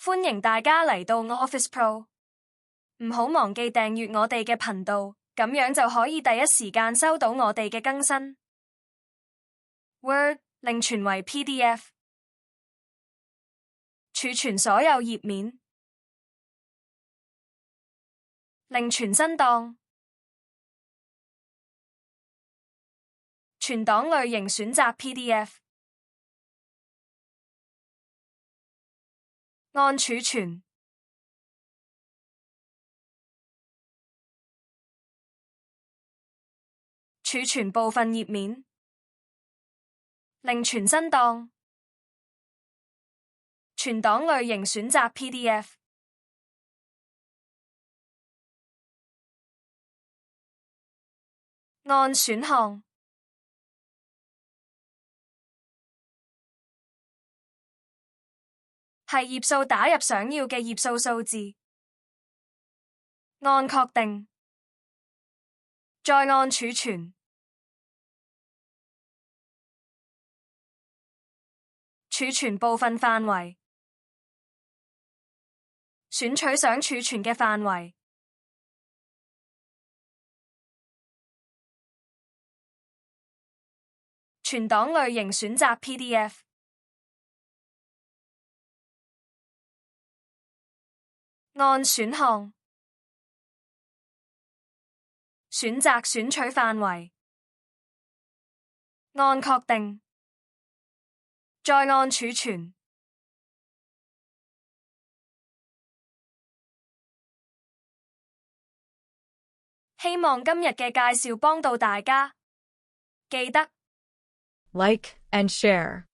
歡迎大家嚟到 Office Pro， 唔好忘記訂閱我哋嘅頻道，咁樣就可以第一時間收到我哋嘅更新。Word 另存為 PDF， 儲存所有頁面，另存新檔，存檔類型選擇 PDF， 按儲存，儲存部分頁面，另存新檔，存檔類型選擇 PDF， 按選項，係頁數打入想要嘅頁數數字，按確定，再按儲存，儲存部分範圍，選取想儲存嘅範圍，存檔類型選擇 PDF， 按選項，選擇選取範圍，按確定，再按儲存。希望今日嘅介紹幫到大家，記得 Like and share.